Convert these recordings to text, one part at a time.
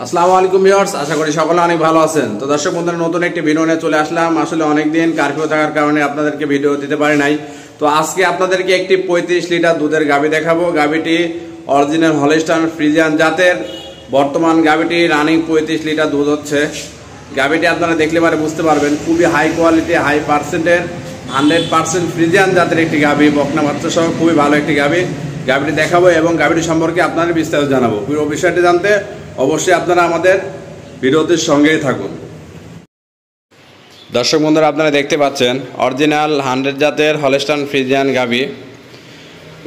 আসসালামু আলাইকুম ভিউয়ার্স, আশা করি সকলে অনেক ভালো আছেন। তো দর্শক বন্ধুরা, নতুন একটি ভিডিও নিয়ে চলে আসলাম। আসলে অনেক দিন কারফিউ থাকার কারণে আপনাদেরকে ভিডিও দিতে পারি নাই। তো আজকে আপনাদেরকে একটি 35 লিটার দুধের গাভী দেখাবো। গাভীটি অরিজিনাল হলস্টাইন ফ্রিজিয়ান জাতের। বর্তমান গাভীটি রানিং 35 লিটার দুধ হচ্ছে। গাভীটি আপনারা দেখলে পরে বুঝতে পারবেন, খুবই হাই কোয়ালিটি, হাই পার্সেন্টের 100% ফ্রিজিয়ান জাতের একটি গাভী, বকনা বাচ্চা সহ খুবই ভালো একটি গাভী। গাভীটি দেখাবো এবং গাভীটি সম্পর্কে আপনাদের বিস্তারিত জানাবো। পুরো বিষয়টি জানতে অবশ্যই আপনারা আমাদের ভিডিওটির সঙ্গেই থাকুন। দর্শক বন্ধুরা, আপনারা দেখতে পাচ্ছেন অরিজিনাল 100 জাতের হলস্টাইন ফ্রিজিয়ান গাভী।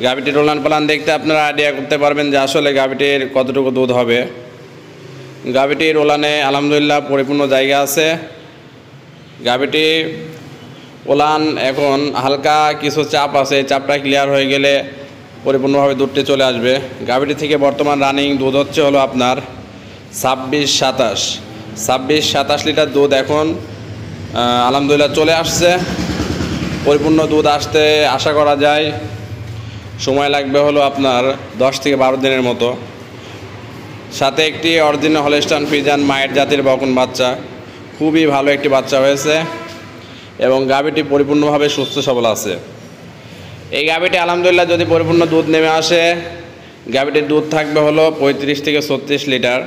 গাভীটির ওলান পালান দেখতে আপনারা আইডিয়া করতে পারবেন যে আসলে গাভীটির কতটুকু দুধ হবে। গাভীটির ওলানে আলহামদুলিল্লাহ পরিপূর্ণ জায়গা আছে। গাভীটি ওলান এখন হালকা কিছু চাপ আছে, চাপটা ক্লিয়ার হয়ে গেলে পরিপূর্ণভাবে দুধটি চলে আসবে। গাভীটি থেকে বর্তমান রানিং দুধ হচ্ছে হলো আপনার 26-27 লিটার দুধ এখন আলহামদুলিল্লাহ চলে আসছে। পরিপূর্ণ দুধ আসতে আশা করা যায় সময় লাগবে হলো আপনার 10 থেকে 12 দিনের মতো। সাথে একটি অরিজিনাল হলস্টাইন ফ্রিজিয়ান মায়ের জাতির বকন বাচ্চা, খুবই ভালো একটি বাচ্চা হয়েছে এবং গাভীটি পরিপূর্ণভাবে সুস্থ সবল আছে। এই গাভীটি আলহামদুলিল্লাহ যদি পরিপূর্ণ দুধ নেমে আসে, গাভীটির দুধ থাকবে হলো 35 থেকে 36 লিটার।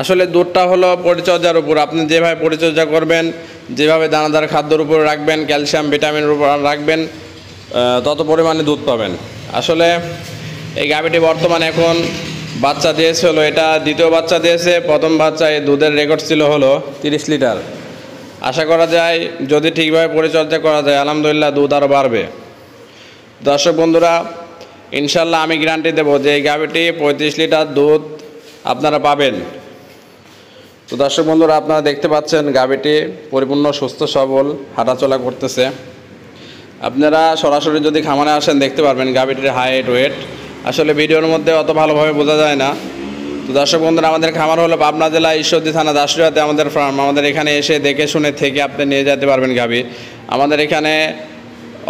আসলে দুধটা হলো পরিচর্যার উপর, আপনি যেভাবে পরিচর্যা করবেন, যেভাবে দানাদার খাদ্যর উপর রাখবেন, ক্যালসিয়াম ভিটামিনের উপর রাখবেন, তত পরিমাণে দুধ পাবেন। আসলে এই গাভীটি বর্তমানে এখন বাচ্চা দিয়েছে হলো, এটা দ্বিতীয় বাচ্চা দিয়েছে। প্রথম বাচ্চায় দুধের রেকর্ড ছিল হলো 30 লিটার। আশা করা যায় যদি ঠিকভাবে পরিচর্যা করা যায় আলহামদুলিল্লাহ দুধ আরও বাড়বে। দর্শক বন্ধুরা, ইনশাল্লাহ আমি গ্যারান্টি দেবো যে এই গাভীটি 35 লিটার দুধ আপনারা পাবেন। তো দর্শক বন্ধুরা, আপনারা দেখতে পাচ্ছেন গাভীটি পরিপূর্ণ সুস্থ সবল হাঁটাচলা করতেছে। আপনারা সরাসরি যদি খামারে আসেন দেখতে পারবেন গাভীটির হাইট ওয়েট আসলে ভিডিওর মধ্যে অত ভালোভাবে বোঝা যায় না। তো দর্শক বন্ধুরা, আমাদের খামার হলো পাবনা জেলা ঈশ্বরদী থানা দাসুরিয়াতে আমাদের ফার্ম। আমাদের এখানে এসে দেখে শুনে থেকে আপনি নিয়ে যেতে পারবেন গাভী। আমাদের এখানে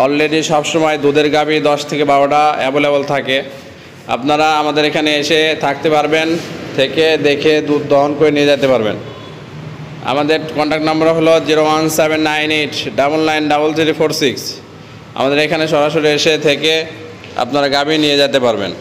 অলরেডি সবসময় দুধের গাভী 10 থেকে 12টা অ্যাভেলেবল থাকে। আপনারা আমাদের এখানে এসে থাকতে পারবেন, থেকে দেখে দুধ দহন করে নিয়ে যেতে পারবেন। আমাদের কন্ট্যাক্ট নম্বর হলো 01798993346। আমাদের এখানে সরাসরি এসে থেকে আপনারা গাভী নিয়ে যেতে পারবেন।